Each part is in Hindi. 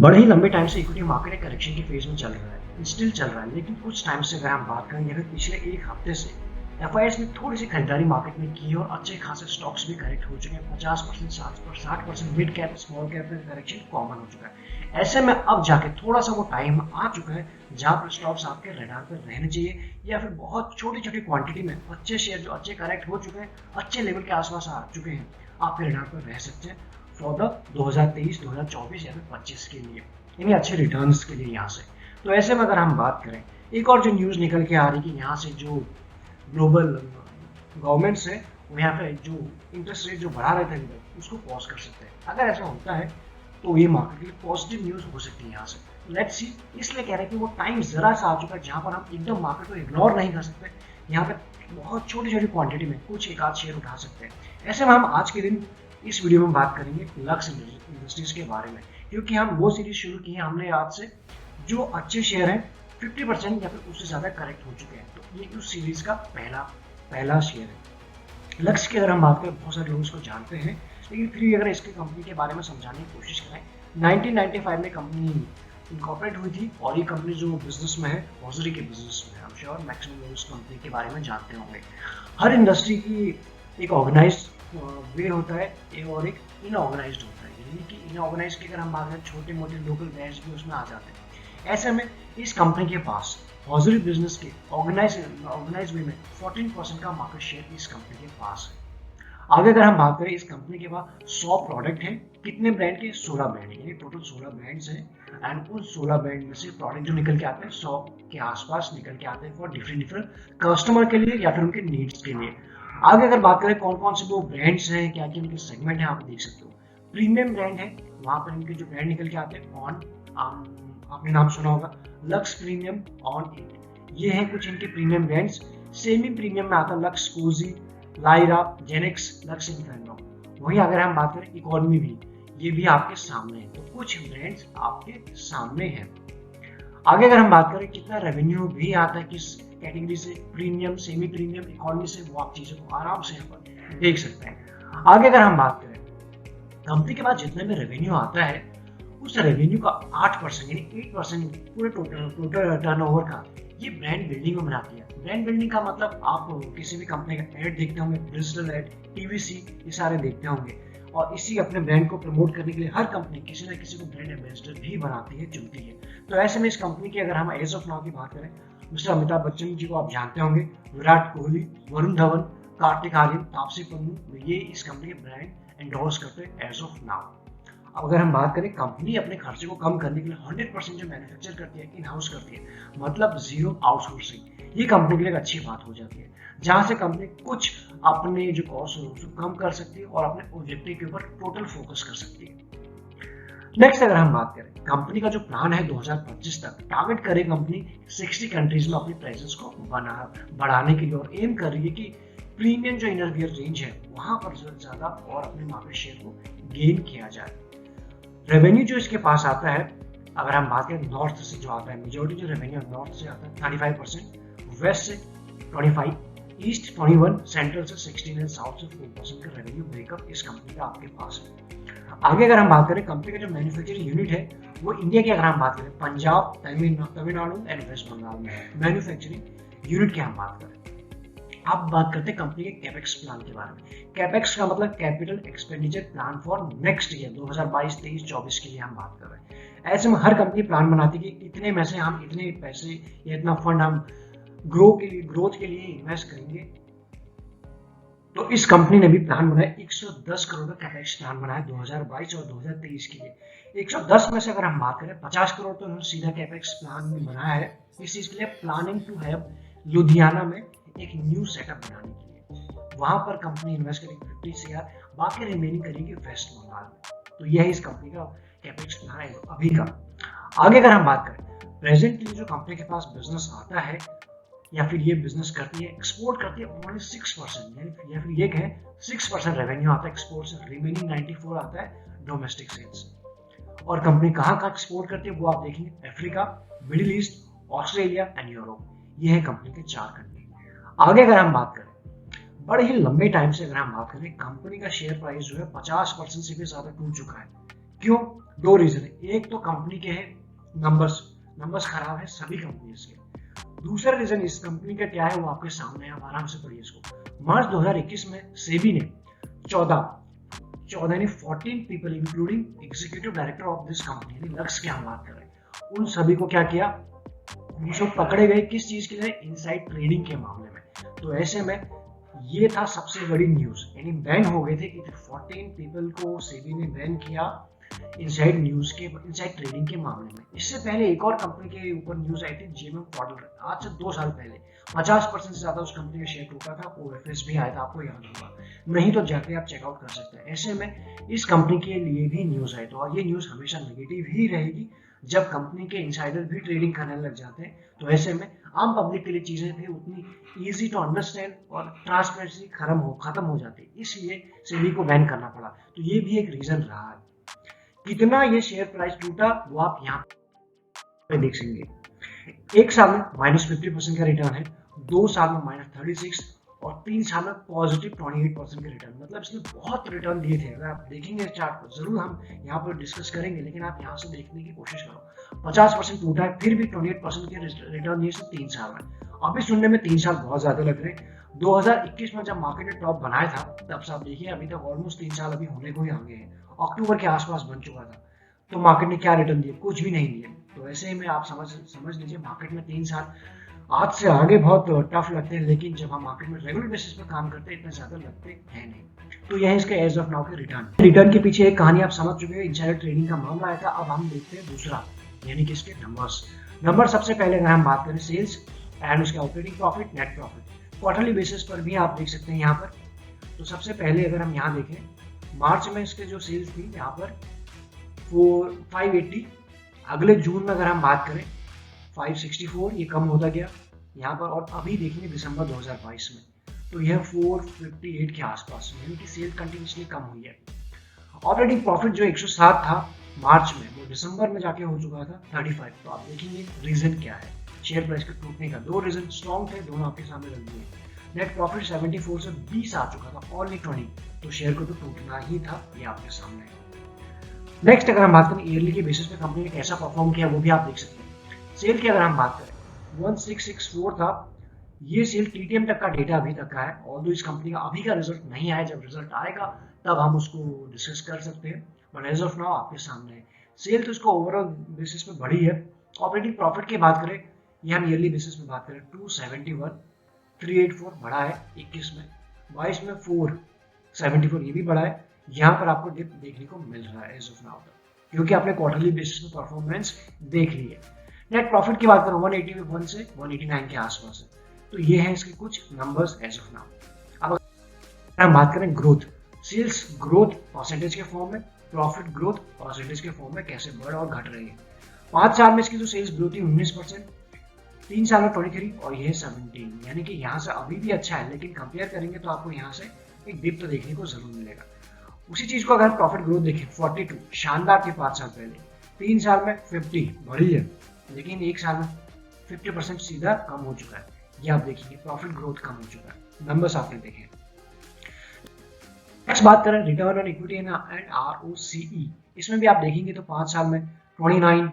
बड़े ही लंबे टाइम से इक्विटी मार्केट एक करेक्शन की फेज में चल रहा है, स्टिल चल रहा है। लेकिन कुछ टाइम से अगर हम बात करें या फिर पिछले एक हफ्ते से एफआईएस ने थोड़ी सी खरीदारी मार्केट में की और अच्छे खासे स्टॉक्स भी करेक्ट हो चुके हैं। 50% 60% मिड कैप स्मॉल कैप में करेक्शन कॉमन हो चुका है। ऐसे में अब जाके थोड़ा सा वो टाइम आ चुका है जहां पर स्टॉक्स आपके रडार पर रहने चाहिए, या फिर बहुत छोटी छोटी क्वांटिटी में अच्छे शेयर जो अच्छे करेक्ट हो चुके हैं, अच्छे लेवल के आसपास आ चुके हैं, आपके रडार पर रह सकते हैं फॉर द 2023, 2024 या फिर 25 के लिए, यानी अच्छे रिटर्न्स के लिए यहाँ से। तो ऐसे में अगर हम बात करें, एक और जो न्यूज़ निकल के आ रही है कि यहाँ से जो ग्लोबल गवर्नमेंट्स है वो यहाँ पे जो इंटरेस्ट रेट जो बढ़ा रहे थे उसको पॉज कर सकते हैं। अगर ऐसा होता है तो ये मार्केट के लिए पॉजिटिव न्यूज़ हो सकती है यहाँ से। लेट्स सी, इसलिए कह रहे हैं कि वो टाइम जरा सा आ चुका है जहाँ पर हम एकदम मार्केट को इग्नोर नहीं कर सकते। यहाँ पे बहुत छोटी छोटी क्वांटिटी में कुछ एक आध शेयर उठा सकते हैं। ऐसे में हम आज के दिन इस वीडियो में बात करेंगे लक्स इंडस्ट्रीज के बारे में, क्योंकि हम वो सीरीज शुरू की है हमने आज से जो अच्छे शेयर हैं 50% या फिर उससे ज़्यादा करेक्ट हो चुके हैं। तो ये उस सीरीज का पहला शेयर है। लक्स की अगर हम बात करें, बहुत सारे लोग इसको जानते हैं, लेकिन फिर भी अगर इसकी कंपनी के बारे में समझाने की कोशिश करें, 1995 में कंपनी इनकॉर्पोरेट हुई थी और ये कंपनी जो बिजनेस में है, हॉजरी के बिजनेस में है। आई एम श्योर मैक्सिमम लोग इस कंपनी के बारे में जानते होंगे। हर इंडस्ट्री की एक ऑर्गेनाइज वे होता है और एक इनऑर्गेनाइज्ड होता है, यानी कि इनऑर्गेनाइज की अगर हम बात करें, छोटे मोटे लोकल ब्रांड्स भी उसमें आ जाते हैं। ऐसे में इस कंपनी के पास हॉजरी बिजनेस के ऑर्गेनाइज वे में 14% का मार्केट शेयर इस कंपनी के पास है। आगे अगर हम बात करें, इस कंपनी के पास 100 प्रोडक्ट हैं। कितने ब्रांड के? 16 ब्रांड, यानी टोटल 16 ब्रांड्स हैं। एंड उन 16 ब्रांड में से प्रोडक्ट जो निकल के आते हैं 100 के आसपास निकल के आते हैं फॉर डिफरेंट कस्टमर के लिए या फिर उनके नीड्स के लिए। आगे अगर बात करें कौन कौन से वो ब्रांड्स हैं, क्या क्या उनके सेगमेंट है, आप देख सकते हो। प्रीमियम ब्रांड है, वहां पर इनके जो ब्रांड निकल के आते हैं ऑन, आपने नाम सुना होगा, लक्स प्रीमियम, ऑन इट, ये हैं कुछ इनके प्रीमियम ब्रांड्स। सेमी प्रीमियम में आता है Lux Cozi, Lyra, GenX, Lux Inferno. वहीं अगर हम बात करें इकोनॉमी भी, ये भी आपके सामने है। तो कुछ ब्रांड्स आपके सामने हैं। आगे अगर हम बात करें कितना रेवेन्यू भी आता है किस कैटेगरी से, प्रीमियम, सेमी प्रीमियम, इकोनॉमी से, वो आप चीजों को आराम से यहाँ पर देख सकते हैं। आगे अगर हम बात करें, कंपनी के पास जितने में रेवेन्यू आता है उस रेवेन्यू का 8% यानी 8% पूरे टोटल टर्नओवर का ये ब्रांड बिल्डिंग में बनाती है। ब्रांड बिल्डिंग का मतलब आप किसी भी कंपनी का एड देखते होंगे, डिजिटल एड, टीवीसी, ये सारे देखते होंगे, और इसी अपने ब्रांड को प्रमोट करने के लिए हर कंपनी किसी न किसी को ब्रांड एम्बेसडर भी बनाती है, चुनती है। तो ऐसे में इस कंपनी की अगर हम एज ऑफ नाउ की बात करें, मिस्टर अमिताभ बच्चन जी को आप जानते होंगे, विराट कोहली, वरुण धवन, कार्तिक आर्यन, तापसी पन्नू, ये इस कंपनी के ब्रांड एंडोर्स करते हैं एज ऑफ नाउ। अब अगर हम बात करें, कंपनी अपने खर्चे को कम करने के लिए 100% जो मैन्युफैक्चर करती है, इन हाउस करती है, मतलब जीरो आउटसोर्सिंग। ये कंपनी के लिए अच्छी बात हो जाती है, जहां से कंपनी कुछ अपने जो कॉस्ट है उसको कम कर सकती है और अपने ऑब्जेक्टिव के ऊपर टोटल फोकस कर सकती है। नेक्स्ट अगर हम बात करें, कंपनी का जो प्लान है 2025 तक टारगेट करे कंपनी 60 कंट्रीज में अपनी प्रेजेंस को बढ़ाने के लिए, और एम कर रही है कि प्रीमियम जो इनरवियर रेंज है वहां पर ज्यादा और अपने मार्केट शेयर को गेन किया जाए। रेवेन्यू जो इसके पास आता है, अगर हम बात करें नॉर्थ से जो आता है, मेजोरिटी जो रेवेन्यू नॉर्थ से आता है 35%, वेस्ट से 25%, ईस्ट 21%, सेंट्रल से 16% एंड साउथ से 4% का रेवेन्यू ब्रेकअप इस कंपनी का आपके पास है। आगे अगर हम बात करें, कंपनी का जो मैन्युफैक्चरिंग यूनिट है वो इंडिया की अगर हम बात करें, पंजाब, तमिलनाडु एंड वेस्ट बंगाल में है मैन्युफैक्चरिंग यूनिट की हम बात करें। अब बात करते हैं कंपनी के कैपेक्स प्लान के बारे में। कैपेक्स का मतलब capital expenditure plan for next year 2022, 23, 24 के लिए हम बात कर रहे हैं। ऐसे में हर कंपनी प्लान बनाती है कि इतने में से हम इतने पैसे या इतना फंड हम ग्रोथ के लिए इन्वेस्ट करेंगे। तो इस कंपनी ने भी प्लान बनाया, 110 करोड़ का कैपेक्स प्लान बनाया 2022 और 2023 के लिए। 110 में से अगर हम बात करें, 50 करोड़ तो उन्होंने सीधा कैपेक्स प्लान में बनाया है इस चीज के लिए, प्लानिंग टू हैव लुधियाना में एक न्यू सेटअप बनाने के लिए। वहां पर कंपनी इन्वेस्ट करेगी 50 CR, बाकी रिमेनिंग करेगी वेस्ट बंगाल में। तो यह इस कंपनी का कैपेक्स प्लान है अभी का। आगे अगर हम बात करें, प्रेजेंटली जो कंपनी के पास बिजनेस आता है या फिर ये बिजनेस करती है, एक्सपोर्ट करती है ओनली 6%, या फिर ये कहें 6% रेवेन्यू आता है एक्सपोर्ट से, रिमेनिंग 94 आता है डोमेस्टिक सेल्स। और कंपनी कहाँ कहाँ एक्सपोर्ट करती है वो आप देखेंगे, Africa, middle east, Australia and Europe. ये है कंपनी के 4 कंट्री। आगे अगर हम बात करें, बड़े ही लंबे टाइम से अगर हम बात करें, कंपनी का शेयर प्राइस जो है 50% से भी ज्यादा टूट चुका है। क्यों? दो रीजन है। एक तो कंपनी के है नंबर्स खराब है सभी कंपनीज के। दूसरा रीजन इस कंपनी का क्या है वो आपके सामने है, आप आराम से पढ़िए इसको। मार्च 2021 में सेबी ने 14 यानी 14 people including executive director of this company, यानी लक्ष्य की हम बात कर रहे हैं, उन सभी को क्या किया, वो पकड़े गए किस चीज के लिए, इनसाइड ट्रेडिंग के मामले में। तो ऐसे में ये था सबसे बड़ी न्यूज, यानी बैन हो गए थे कि 14 पीपल को सेबी ने बैन किया इनसाइड ट्रेडिंग के मामले में। इससे पहले एक और कंपनी के ऊपर न्यूज आई थी, जेएमएम फॉडलर, आज से 2 साल पहले 50% से ज्यादा उस कंपनी का शेयर टूटा था, ओएफएस भी आया था, आपको याद होगा, नहीं तो जाके आप चेकआउट कर सकते हैं। ऐसे में इस कंपनी के लिए भी न्यूज आई, तो ये न्यूज हमेशा नेगेटिव ही रहेगी जब कंपनी के इंसाइडर भी ट्रेडिंग करने लग जाते हैं। तो ऐसे में आम पब्लिक के लिए चीजें भी उतनी इजी टू अंडरस्टैंड और ट्रांसपेरेंसी खत्म हो जाती है, इसलिए सेबी को बैन करना पड़ा। तो ये भी एक रीजन रहा है। कितना ये शेयर प्राइस टूटा वो आप यहाँ पे देख सकेंगे। एक साल में -50% का रिटर्न है, 2 साल में -36 और 3 साल में पॉजिटिव 28% का रिटर्न, मतलब इसने बहुत रिटर्न दिए थे। अगर आप देखेंगे चार्ट को, जरूर हम यहाँ पर डिस्कस करेंगे, लेकिन आप यहाँ से देखने की कोशिश करो। 50% टूटा है, फिर भी 28% के रिटर्न दिए 3 साल में। अभी सुनने में 3 साल बहुत ज्यादा लग रहे हैं। 2021 में जब मार्केट ने टॉप बनाया था, तब से आप देखिए अभी तक ऑलमोस्ट 3 साल अभी होने को ही आगे हैं, अक्टूबर के आसपास बन चुका था। तो मार्केट ने क्या रिटर्न दिया? कुछ भी नहीं दिया। तो ऐसे में आप समझ लीजिए मार्केट में 3 साल आज से आगे बहुत टफ लगते हैं, लेकिन जब हम मार्केट में रेगुलर बेसिस पर काम करते हैं इतने ज्यादा लगते हैं नहीं। तो यह इसके एज ऑफ नाउ के रिटर्न के पीछे एक कहानी आप समझ चुके हैं, इनसाइडर ट्रेडिंग का मामला आया था। अब हम देखते हैं दूसरा, यानी कि इसके नंबर सबसे पहले अगर हम बात करें सेल्स एंड उसके operating profit, net profit, quarterly basis पर भी आप देख सकते हैं यहाँ पर। तो सबसे पहले अगर हम यहाँ देखें, मार्च में इसके जो सेल्स थी यहाँ पर 580, अगले जून में अगर हम बात करें 564, ये कम होता गया यहाँ पर, और अभी देखेंगे दिसंबर 2022 में तो यह 458 के आसपास, यानी कि सेल कंटिन्यूसली कम हुई है। ऑपरेटिंग प्रॉफिट जो 107 था मार्च में, वो दिसंबर में जाके हो चुका था 35। तो आप देखेंगे रीजन क्या है शेयर प्राइस के टूटने का। 2 रीजन स्ट्रॉन्ग थे, दोनों आपके सामने रख दिए। नेट प्रॉफिट 74 से 20 आ चुका था, ओनली 20, तो शेयर को तो टूटना ही था, ये आपके सामने है। नेक्स्ट अगर हम बात करें ईयरली के बेसिस पे कंपनी ने कैसा परफॉर्म किया, वो भी आप देख सकते हैं। सेल की अगर हम बात करें 1664 था, ये सेल टीटीएम तक का डेटा अभी तक का है, और इस कंपनी का अभी का रिजल्ट नहीं आया, जब रिजल्ट आएगा तब हम उसको डिस्कस कर सकते हैं, बट एज ऑफ नाउ आपके सामने है। सेल तो इसको ओवरऑल बेसिस पे बढ़ी है। ऑपरेटिंग प्रॉफिट की बात करें, ये हम ईयरली बेसिस पे बात करें 271, 384 बढ़ा है 21 में, 22 में 474, ये भी बढ़ा है। यहाँ पर आपको डिप देखने को मिल रहा है एज ऑफ नाउ, क्योंकि आपने क्वार्टरली बेसिस पे परफॉर्मेंस देख ली है। नेट प्रॉफिट की बात करें 181 से 189 के आसपास है। तो ये है इसके कुछ नंबर्स एज ऑफ नाउ। अब अगर हम बात करें ग्रोथ, सेल्स ग्रोथ परसेंटेज के फॉर्म में, प्रॉफिट ग्रोथ परसेंटेज के फॉर्म में कैसे बढ़ और घट रही है। 5 साल में इसकी जो सेल्स ग्रोथ थी 19%, 3 साल में 23 और ये 17, यानी कि यहाँ से अभी भी अच्छा है, लेकिन कंपेयर करेंगे तो आपको यहाँ से एक डिप तो देखने को जरूर मिलेगा। उसी चीज को अगर प्रॉफिट ग्रोथ देखें 42 शानदार थी 5 साल पहले, 3 साल में 50 बढ़ी है, लेकिन 1 साल में 50% सीधा कम हो चुका है। ये आप देखिए प्रॉफिट ग्रोथ कम हो चुका है, नंबर्स आपने देखे। नेक्स्ट बात करें return on equity and ROCE, इसमें भी आप देखेंगे तो 5 साल में 29,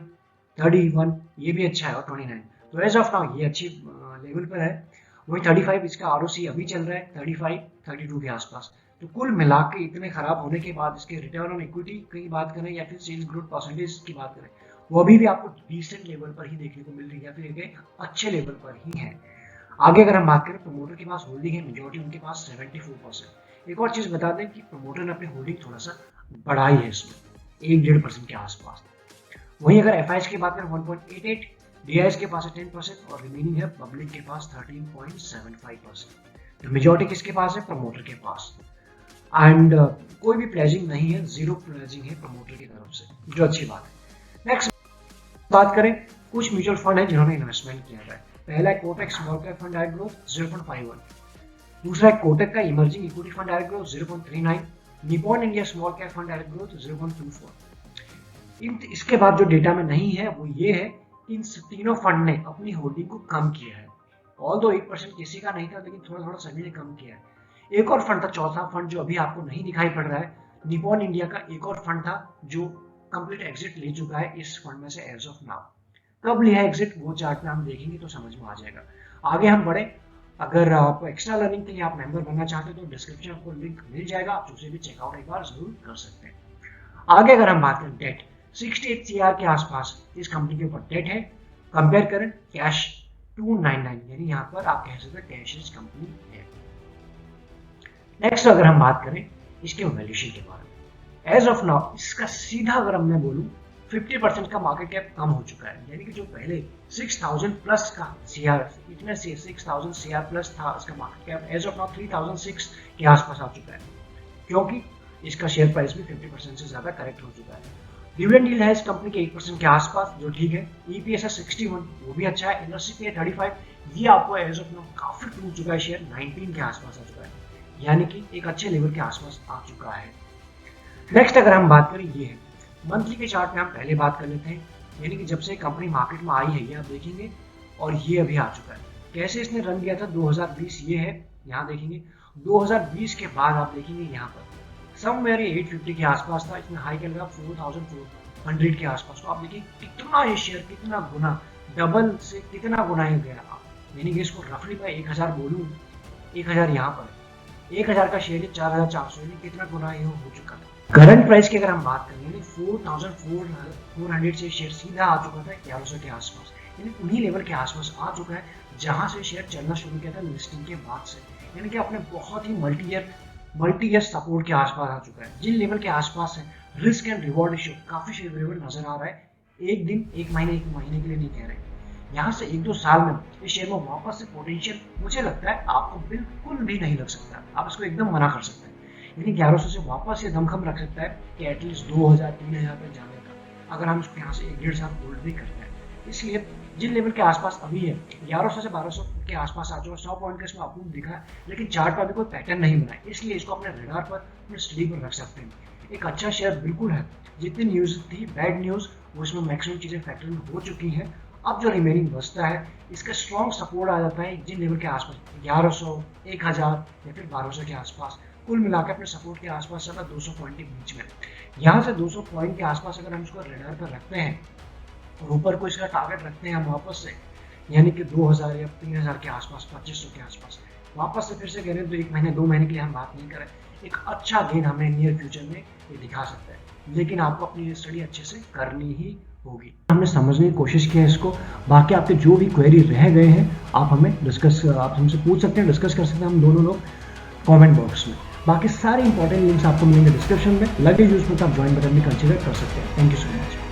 31, ये भी अच्छा है, और 29, तो एज ऑफ नाउ ये अच्छी लेवल पर है। वही 35 इसका आरओसी अभी चल रहा है 35, 32 के आसपास। तो कुल मिला के इतने खराब होने के बाद इसके रिटर्न ऑन इक्विटी की बात करें या फिर सेल्स ग्रोथ परसेंटेज की बात करें, वो अभी भी आपको डिसेंट लेवल पर ही देखने को मिल रही है, या फिर एक अच्छे लेवल पर ही है। आगे अगर हम बात करें, प्रमोटर के पास होल्डिंग है मेजोरिटी, उनके पास 74%। एक और चीज बता दें कि प्रमोटर ने अपनी होल्डिंग थोड़ा सा बढ़ाई है इसमें, 1-1.5% के आसपास। वहीं अगर एफआईएस की बात करें 1.88, डीआईएस के पास है 10% और रिमेनिंग है पब्लिक के पास 13.75%। तो मेजोरिटी किसके पास है? प्रमोटर के पास। एंड कोई भी प्लेजिंग नहीं है, 0 प्लेजिंग है प्रमोटर की तरफ से, जो अच्छी बात है। नेक्स्ट बात करें, कुछ म्यूचुअल फंड है जिन्होंने इन्वेस्टमेंट किया है। पहला है Kotak small cap fund direct growth 0.51, दूसरा है कोटक का emerging equity fund direct growth 0.39, Nippon India small cap fund direct growth 0.24। इसके बाद जो डेटा में नहीं है वो ये है, इन तीनों फंड ने अपनी होल्डिंग को कम किया है। ऑल्दो 1% किसी का नहीं था, लेकिन थोड़ा थोड़ा सभी ने कम किया है। एक और फंड था, चौथा फंड जो अभी आपको नहीं दिखाई पड़ रहा है, निपॉन इंडिया का एक और फंड था जो कंप्लीट एग्जिट ले चुका है इस फंड में से एज ऑफ नाउ। कब लिया एग्जिट वो चार्ट में हम देखेंगे तो समझ में आ जाएगा। आगे हम बढ़े, अगर आप एक्स्ट्रा लर्निंग के लिए आप मेंबर बनना चाहते हो तो डिस्क्रिप्शन में आपको लिंक मिल जाएगा, आप उसे भी चेकआउट एक बार जरूर कर सकते हैं। आगे अगर हम बात करें डेट, 68 CR के आसपास इस कंपनी के ऊपर डेट है। कंपेयर करें कैश 299, यानी यहाँ पर आप कह सकते हैं कैश कंपनी है। नेक्स्ट अगर हम बात करें इसके वैल्यूएशन के बारे में, एज ऑफ नाउ इसका सीधा अगर मैं बोलूं 50% का मार्केट कैप कम हो चुका है, यानी कि जो पहले 6000 प्लस का CR, इतने से 6000 CR प्लस था इसका market cap, as of now 3006 के आसपास आ चुका है, क्योंकि इसका शेयर प्राइस भी 50% से ज्यादा करेक्ट हो चुका है। डिविडेंड यील्ड है इस कंपनी के 1% के आसपास, जो ठीक है। EPS है 61, वो भी अच्छा है। इंडस्ट्री पे 35, ये आपको एज ऑफ नाउ काफी टूट चुका है, शेयर 19 के आसपास आ चुका है, यानी कि एक अच्छे लेवल के आसपास आ चुका है। नेक्स्ट अगर हम बात करें ये है मंथली के चार्ट में, हम पहले बात कर लेते हैं, यानी कि जब से कंपनी मार्केट में आई है ये आप देखेंगे, और ये अभी आ चुका है। कैसे इसने रन किया था 2020, ये है यहाँ देखेंगे। 2020 के बाद आप देखेंगे यहाँ पर समवेयर 850 के आसपास था, इसमें हाई कर 4400 के आसपास। तो आप देखिए कितना ये शेयर कितना गुना, डबल से कितना गुना ही गया, यानी कि इसको रफली मैं 1000 बोलूँ, 1000 यहाँ पर 1000 का शेयर 4400, यानी कितना गुना ये हो चुका था। करंट प्राइस की अगर हम बात करें, यानी 4400 से शेयर सीधा आ चुका था 1100 के आसपास, यानी उन्हीं लेवल के आसपास आ चुका है जहां से शेयर चलना शुरू किया था लिस्टिंग के बाद से, यानी कि अपने बहुत ही मल्टी ईयर सपोर्ट के आसपास आ चुका है। जिन लेवल के आसपास है रिस्क एंड रिवॉर्ड रेशियो काफी फेवरेबल नजर आ रहा है। एक दिन, एक महीने के लिए नहीं कह रहे, यहाँ से 1-2 साल में इस शेयर में वापस से पोटेंशियल मुझे लगता है आपको बिल्कुल भी नहीं लग सकता, आप इसको एकदम मना कर सकते हैं। यानी 1100 से वापस ये दमखम रख सकता है कि एटलीस्ट 2000-3000 तक जाने का, अगर हम इसको यहाँ से 1-1.5 साल होल्ड भी करते हैं। इसलिए जिन लेवल के आसपास अभी है 1100 से 1200 के आसपास आ चुका, 100 पॉइंट का इसमें आपको दिखा है, लेकिन चार्ट पर अभी कोई पैटर्न नहीं बना है, इसलिए इसको अपने रडार पर, अपने स्टडी पर रख सकते हैं। एक अच्छा शेयर बिल्कुल है, जितनी न्यूज थी बैड न्यूज वो इसमें मैक्सिमम चीजें फैक्टर हो चुकी हैं। अब जो रिमेनिंग बचता है इसका स्ट्रॉन्ग सपोर्ट आ जाता है जिन लेवल के आसपास 1100, 1000 या फिर 1200 के आसपास, कुल मिलाकर अपने सपोर्ट के आसपास चला 200 पॉइंट के बीच में। यहाँ से 200 पॉइंट के आसपास अगर हम इसको रडार पर रखते हैं और ऊपर को इसका टारगेट रखते हैं हम वापस से, यानी कि 2000 या 3000 के आसपास, 2500 के आसपास वापस से फिर से कह रहे हैं, तो 1 महीने 2 महीने के लिए हम बात नहीं करें, एक अच्छा गेन हमें नियर फ्यूचर में ये दिखा सकता है, लेकिन आपको अपनी स्टडी अच्छे से करनी ही होगी। हमने समझने की कोशिश की है इसको, बाकी आपके जो भी क्वेरी रह गए हैं आप हमसे पूछ सकते हैं, डिस्कस कर सकते हैं हम दोनों लोग कमेंट बॉक्स में। बाकी सारे इंपॉर्टेंट लिंक्स आपको मिलेंगे डिस्क्रिप्शन में, लगे यूज में तो आप ज्वाइन बटन भी कंसीडर कर सकते हैं। Thank you so much.